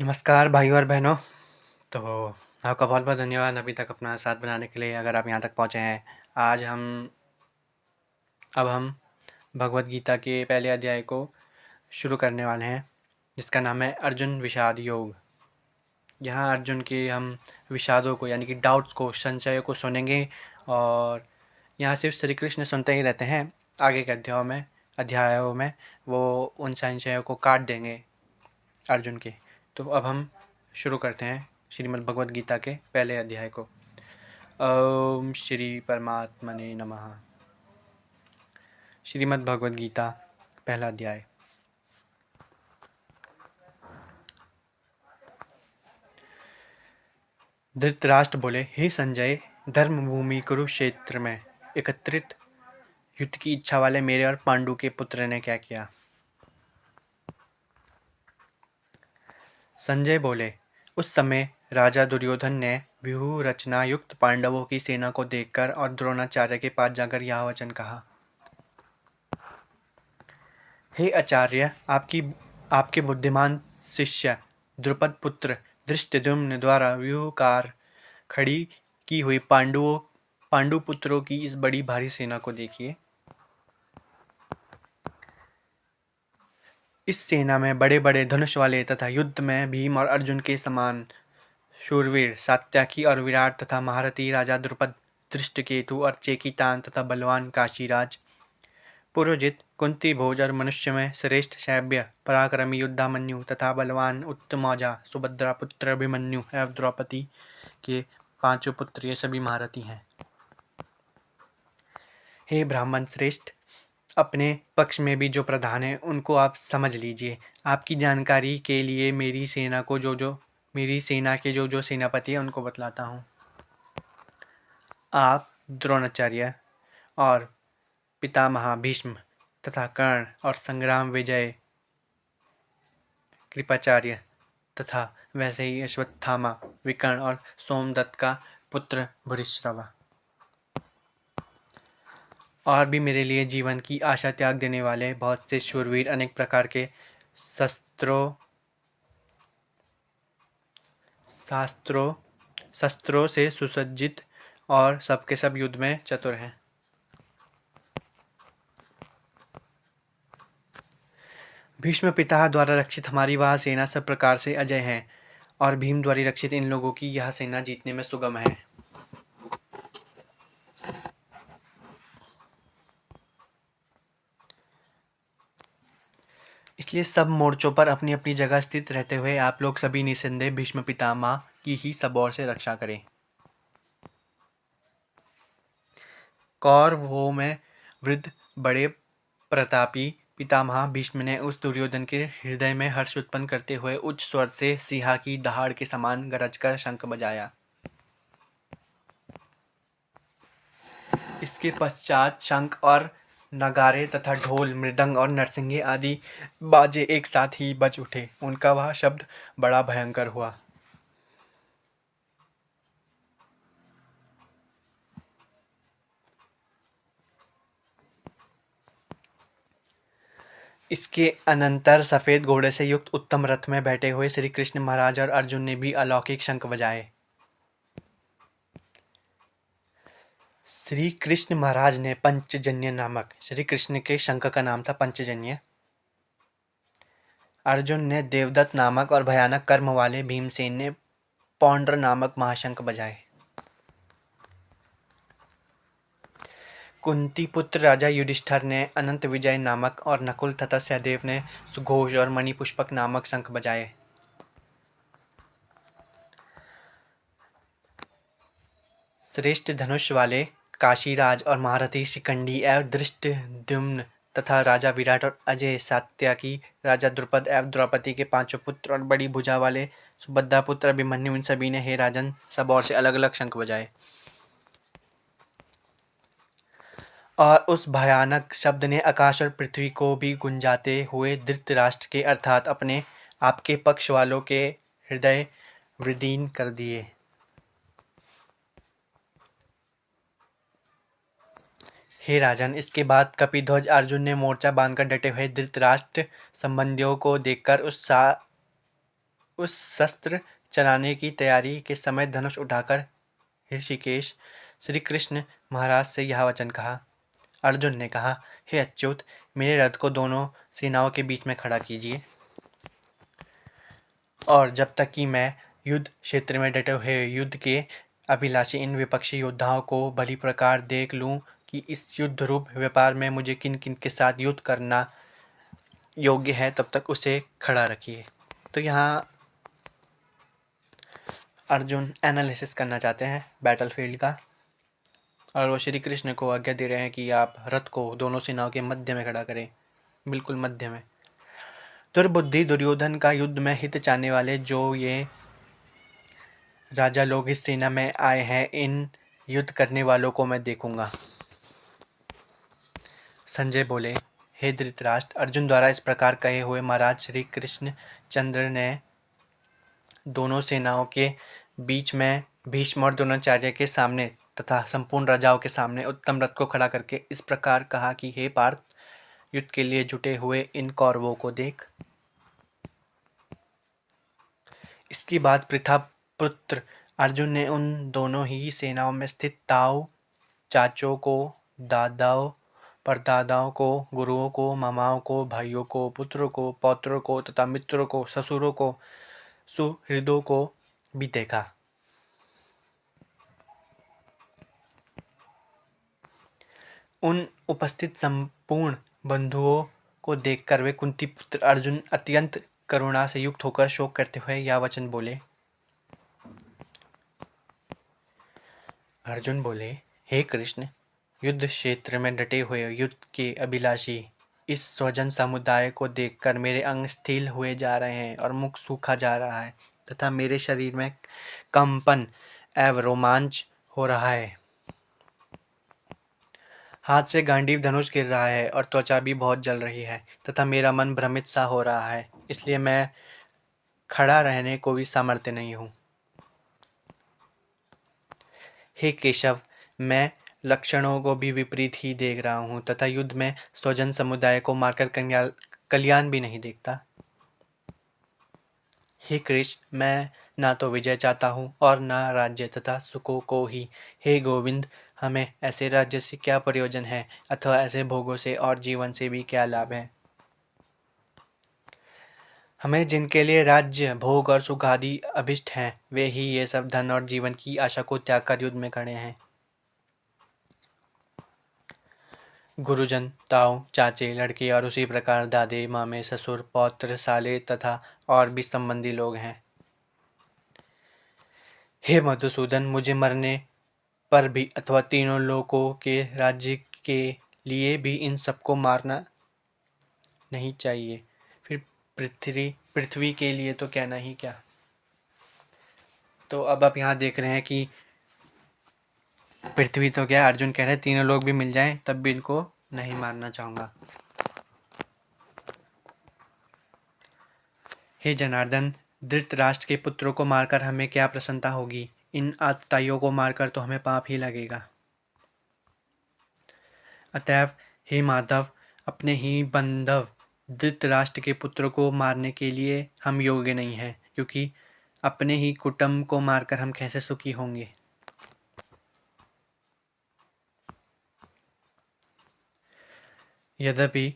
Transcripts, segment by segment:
नमस्कार भाइयों और बहनों। तो आपका बहुत बहुत धन्यवाद अभी तक अपना साथ बनाने के लिए, अगर आप यहाँ तक पहुँचे हैं। आज हम भगवत गीता के पहले अध्याय को शुरू करने वाले हैं, जिसका नाम है अर्जुन विषाद योग। यहाँ अर्जुन के हम विषादों को यानी कि डाउट्स को, संशयों को सुनेंगे। और यहाँ सिर्फ श्री कृष्ण सुनते ही रहते हैं। आगे के अध्यायों में वो उन संशयों को काट देंगे अर्जुन के। तो अब हम शुरू करते हैं श्रीमद् भगवद गीता के पहले अध्याय को। ओम श्री परमात्मने नमः। श्रीमद् भगवद गीता पहला अध्याय। धृतराष्ट्र बोले, हे संजय, धर्म भूमि कुरुक्षेत्र में एकत्रित युद्ध की इच्छा वाले मेरे और पांडु के पुत्र ने क्या किया? संजय बोले, उस समय राजा दुर्योधन ने व्यूह रचना युक्त पांडवों की सेना को देखकर और द्रोणाचार्य के पास जाकर यह वचन कहा। हे आचार्य, आपके बुद्धिमान शिष्य द्रुपद पुत्र धृष्टद्युम्न द्वारा व्यूहकार खड़ी की हुई पांडु पुत्रों की इस बड़ी भारी सेना को देखिए। इस सेना में बड़े बड़े धनुष वाले तथा युद्ध में भीम और अर्जुन के समान शूरवीर सात्यकी और विराट तथा महारथी राजा द्रुपद, धृष्टकेतु और चेकितान तथा बलवान काशीराज, पुरोजित, कुंती भोज और मनुष्य में श्रेष्ठ शैब्य, पराक्रमी युद्धामन्यु तथा बलवान उत्तमौजा सुभद्रा पुत्र अभिमन्यु एवं द्रौपदी के पांचों पुत्र, ये सभी महारथी हैं। हे ब्राह्मण श्रेष्ठ, अपने पक्ष में भी जो प्रधान है उनको आप समझ लीजिए। आपकी जानकारी के लिए मेरी सेना के जो जो सेनापति है उनको बतलाता हूँ। आप द्रोणाचार्य और पितामह भीष्म तथा कर्ण और संग्राम विजय कृपाचार्य तथा वैसे ही अश्वत्थामा, विकर्ण और सोमदत्त का पुत्र भूरिश्रवा, और भी मेरे लिए जीवन की आशा त्याग देने वाले बहुत से शूरवीर, अनेक प्रकार के शस्त्रों से सुसज्जित और सबके सब युद्ध में चतुर हैं। भीष्म पिता द्वारा रक्षित हमारी वह सेना सब प्रकार से अजय है, और भीम द्वारा रक्षित इन लोगों की यह सेना जीतने में सुगम है। इसलिए सब मोर्चों पर अपनी अपनी जगह स्थित रहते हुए आप लोग सभी निस्संदेह भीष्म पितामह की ही सब ओर से रक्षा करें। कौरवों में वृद्ध बड़े प्रतापी पितामह भीष्म ने उस दुर्योधन के हृदय में हर्ष उत्पन्न करते हुए उच्च स्वर से सिंह की दहाड़ के समान गरजकर शंख बजाया। इसके पश्चात शंख और नगारे तथा ढोल, मृदंग और नरसिंगे आदि बाजे एक साथ ही बज उठे। उनका वह शब्द बड़ा भयंकर हुआ। इसके अनंतर सफेद घोड़े से युक्त उत्तम रथ में बैठे हुए श्री कृष्ण महाराज और अर्जुन ने भी अलौकिक शंख बजाए। श्री कृष्ण महाराज ने पंचजन्य नामक, श्री कृष्ण के शंख का नाम था पंचजन्य। अर्जुन ने देवदत्त नामक और भयानक कर्म वाले भीमसेन ने पौंड्र नामक महाशंख बजाए। कुंती पुत्र राजा युधिष्ठिर ने अनंत विजय नामक और नकुल तथा सहदेव ने सुघोष और मणिपुष्पक नामक शंख बजाए। श्रेष्ठ धनुष वाले काशीराज और महारथी शिखंडी एवं धृष्टद्युम्न तथा राजा विराट और अजय सात्यकी, राजा द्रुपद एवं द्रौपदी के पांचों पुत्र और बड़ी भुजा वाले सुभद्रा पुत्र अभिमन्यु, इन सभी ने हे राजन सब ओर से अलग अलग शंख बजाए। और उस भयानक शब्द ने आकाश और पृथ्वी को भी गुंजाते हुए धृतराष्ट्र के अर्थात अपने आपके पक्ष वालों के हृदय विदीर्ण कर दिए। हे राजन, इसके बाद कपिध्वज अर्जुन ने मोर्चा बांधकर डटे हुए धृतराष्ट्र संबंधियों को देखकर उस शस्त्र चलाने की तैयारी के समय धनुष उठाकर ऋषिकेश श्री कृष्ण महाराज से यह वचन कहा। अर्जुन ने कहा, हे अच्युत, मेरे रथ को दोनों सेनाओं के बीच में खड़ा कीजिए, और जब तक कि मैं युद्ध क्षेत्र में डटे हुए युद्ध के अभिलाषी इन विपक्षी योद्धाओं को भली प्रकार देख लूं कि इस युद्ध रूप व्यापार में मुझे किन किन के साथ युद्ध करना योग्य है, तब तक उसे खड़ा रखिए। तो यहाँ अर्जुन एनालिसिस करना चाहते हैं बैटलफील्ड का, और वो श्री कृष्ण को आज्ञा दे रहे हैं कि आप रथ को दोनों सेनाओं के मध्य में खड़ा करें, बिल्कुल मध्य में। दुर्बुद्धि दुर्योधन का युद्ध में हित चाहने वाले जो ये राजा लोग इस सेना में आए हैं, इन युद्ध करने वालों को मैं देखूंगा। संजय बोले, हे धृतराष्ट्र, अर्जुन द्वारा इस प्रकार कहे हुए महाराज श्री कृष्ण चंद्र ने दोनों सेनाओं के बीच में भीष्म और द्रोणाचार्य के सामने तथा संपूर्ण राजाओं के सामने उत्तम रथ को खड़ा करके इस प्रकार कहा कि हे पार्थ, युद्ध के लिए जुटे हुए इन कौरवों को देख। इसके बाद पृथा पुत्र अर्जुन ने उन दोनों ही सेनाओं में स्थित ताऊ, चाचों को, दादाओं, परदादाओं को, गुरुओं को, मामाओं को, भाइयों को, पुत्रों को, पौत्रों को तथा मित्रों को, ससुरों को, सुहृदों को भी देखा। उन उपस्थित संपूर्ण बंधुओं को देखकर वे कुंती पुत्र अर्जुन अत्यंत करुणा से युक्त होकर शोक करते हुए यह वचन बोले। अर्जुन बोले, हे कृष्ण, युद्ध क्षेत्र में डटे हुए युद्ध के अभिलाषी इस स्वजन समुदाय को देखकर मेरे अंग स्थिर हुए जा रहे हैं और मुख सूखा जा रहा है तथा मेरे शरीर में कंपन एवं रोमांच हो रहा है। हाथ से गांडीव धनुष गिर रहा है और त्वचा भी बहुत जल रही है तथा मेरा मन भ्रमित सा हो रहा है, इसलिए मैं खड़ा रहने को भी सामर्थ्य नहीं हूँ। हे केशव, मैं लक्षणों को भी विपरीत ही देख रहा हूँ तथा युद्ध में स्वजन समुदाय को मारकर कल्याण भी नहीं देखता। हे कृष्ण, मैं ना तो विजय चाहता हूँ और ना राज्य तथा सुखों को ही। हे गोविंद, हमें ऐसे राज्य से क्या प्रयोजन है अथवा ऐसे भोगों से और जीवन से भी क्या लाभ है। हमें जिनके लिए राज्य, भोग और सुख आदि अभिष्ट हैं, वे ही ये सब धन और जीवन की आशा को त्याग कर युद्ध में खड़े हैं। गुरुजन, ताऊ, चाचे, लड़के और उसी प्रकार दादे, मामे, ससुर, पौत्र, साले तथा और भी संबंधी लोग हैं। हे मधुसूदन, मुझे मरने पर भी अथवा तीनों लोकों के राज्य के लिए भी इन सबको मारना नहीं चाहिए, फिर पृथ्वी के लिए तो कहना ही क्या। तो अब आप यहाँ देख रहे हैं कि पृथ्वी तो क्या, अर्जुन कह रहे हैं तीनों लोग भी मिल जाएं तब भी इनको नहीं मारना चाहूँगा। हे जनार्दन, धृतराष्ट्र के पुत्रों को मारकर हमें क्या प्रसन्नता होगी, इन आतताइयों को मारकर तो हमें पाप ही लगेगा। अतएव हे माधव, अपने ही बंधव धृतराष्ट्र के पुत्रों को मारने के लिए हम योग्य नहीं हैं, क्योंकि अपने ही कुटुंब को मारकर हम कैसे सुखी होंगे। यद्यपि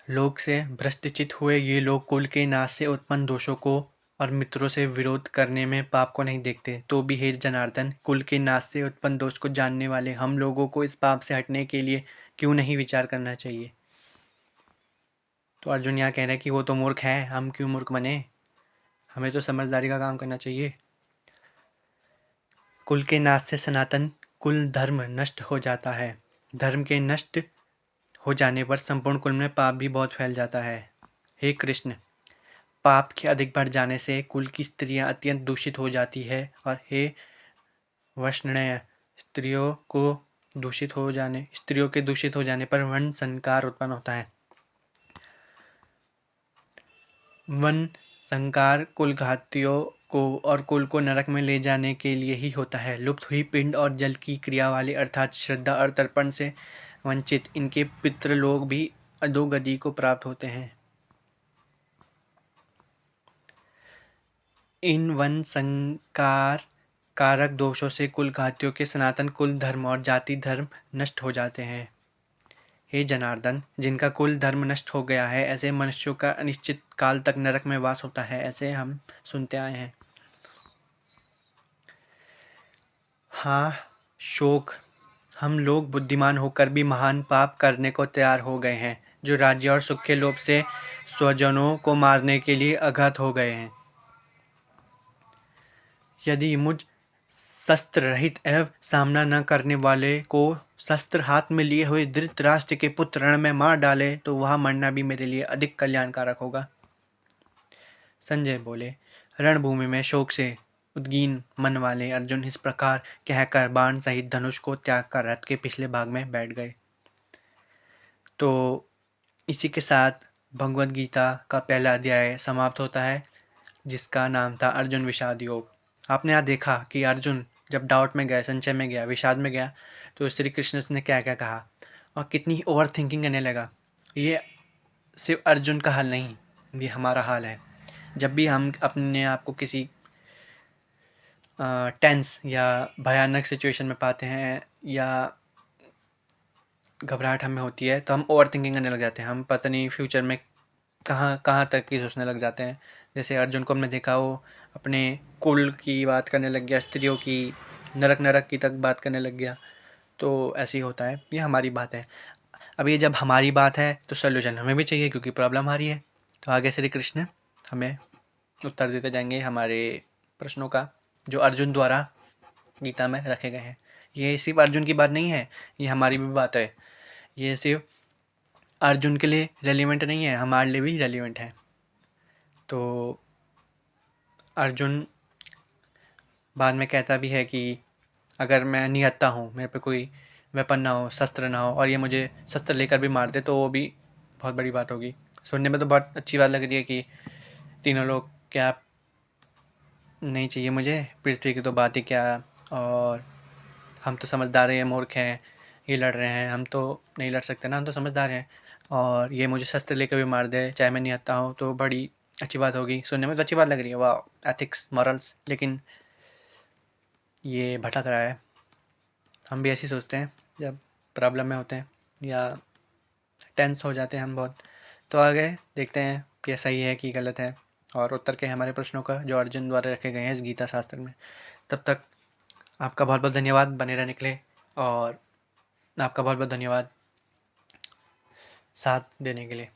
लोक से भ्रष्टचित हुए ये लोग कुल के नाश से उत्पन्न दोषों को और मित्रों से विरोध करने में पाप को नहीं देखते, तो भी हे जनार्दन, कुल के नाश से उत्पन्न दोष को जानने वाले हम लोगों को इस पाप से हटने के लिए क्यों नहीं विचार करना चाहिए। तो अर्जुन यहाँ कह रहे हैं कि वो तो मूर्ख है, हम क्यों मूर्ख बने, हमें तो समझदारी का काम करना चाहिए। कुल के नाश से सनातन कुल धर्म नष्ट हो जाता है। धर्म के नष्ट हो जाने पर संपूर्ण कुल में पाप भी बहुत फैल जाता है। हे कृष्ण, पाप के अधिक बढ़ जाने से कुल की स्त्रियां अत्यंत दूषित हो जाती है, और हे वैष्णव, स्त्रियों के दूषित हो जाने पर वन संकार उत्पन्न होता है। वन संकार कुल घातियों को और कुल को नरक में ले जाने के लिए ही होता है। लुप्त हुई पिंड और जल की क्रिया वाले अर्थात श्रद्धा और तर्पण से वंचित इनके पितृलोक भी अधोगति को प्राप्त होते हैं। इन वन संकार कारक दोषों से कुल घातियों के सनातन कुल धर्म और जाति धर्म नष्ट हो जाते हैं। हे जनार्दन, जिनका कुल धर्म नष्ट हो गया है, ऐसे मनुष्यों का अनिश्चित काल तक नरक में वास होता है, ऐसे हम सुनते आए हैं। हाँ शोक, हम लोग बुद्धिमान होकर भी महान पाप करने को तैयार हो गए हैं, जो राज्य और सुख के लोभ से स्वजनों को मारने के लिए अघात हो गए हैं। यदि मुझ शस्त्र रहित एवं सामना न करने वाले को शस्त्र हाथ में लिए हुए धृतराष्ट्र के पुत्र रण में मार डाले तो वह मरना भी मेरे लिए अधिक कल्याणकारक होगा। संजय बोले, रणभूमि में शोक से उद्गीन मन वाले अर्जुन इस प्रकार कहकर बाण सहित धनुष को त्याग कर रथ के पिछले भाग में बैठ गए। तो इसी के साथ भगवद गीता का पहला अध्याय समाप्त होता है, जिसका नाम था अर्जुन विषाद योग। आपने यहाँ देखा कि अर्जुन जब डाउट में गया, संशय में गया, विषाद में गया, तो श्री कृष्ण ने क्या क्या कहा और कितनी ओवर थिंकिंग करने लगा। ये सिर्फ अर्जुन का हाल नहीं, ये हमारा हाल है। जब भी हम अपने आप को किसी टेंस या भयानक सिचुएशन में पाते हैं या घबराहट हमें होती है, तो हम ओवर थिंकिंग करने लग जाते हैं। हम पता नहीं फ्यूचर में कहाँ कहाँ तक की सोचने लग जाते हैं। जैसे अर्जुन को हमने देखा, वो अपने कुल की बात करने लग गया, स्त्रियों की, नरक नरक की तक बात करने लग गया। तो ऐसे ही होता है, ये हमारी बात है। अब ये जब हमारी बात है तो सोल्यूशन हमें भी चाहिए, क्योंकि प्रॉब्लम हमारी है। तो आगे श्री कृष्ण हमें उत्तर देते जाएंगे हमारे प्रश्नों का, जो अर्जुन द्वारा गीता में रखे गए हैं। ये सिर्फ अर्जुन की बात नहीं है, ये हमारी भी बात है। ये सिर्फ अर्जुन के लिए रेलिवेंट नहीं है, हमारे लिए भी रेलिवेंट है। तो अर्जुन बाद में कहता भी है कि अगर मैं निहत्था हूँ, मेरे पे कोई वेपन ना हो, शस्त्र ना हो, और ये मुझे शस्त्र लेकर भी मार दे, तो वो भी बहुत बड़ी बात होगी। सुनने में तो बहुत अच्छी बात लग रही है कि तीनों लोग क्या नहीं चाहिए मुझे, पृथ्वी की तो बात ही क्या, और हम तो समझदार हैं, मूर्ख हैं, ये लड़ रहे हैं, हम तो नहीं लड़ सकते ना, हम तो समझदार हैं, और ये मुझे शस्त्र लेकर भी मार दे चाहे मैं निहत्था हूँ, तो बड़ी अच्छी बात होगी। सुनने में तो अच्छी बात लग रही है, वाह, एथिक्स, मॉरल्स। लेकिन ये भटक रहा है। हम भी ऐसे ही सोचते हैं जब प्रॉब्लम में होते हैं या टेंस हो जाते हैं हम बहुत। तो आगे देखते हैं कि सही है कि गलत है, और उत्तर के हमारे प्रश्नों का जो अर्जुन द्वारा रखे गए हैं इस गीता शास्त्र में। तब तक आपका बहुत बहुत धन्यवाद बने रहने के लिए, और आपका बहुत बहुत धन्यवाद साथ देने के लिए।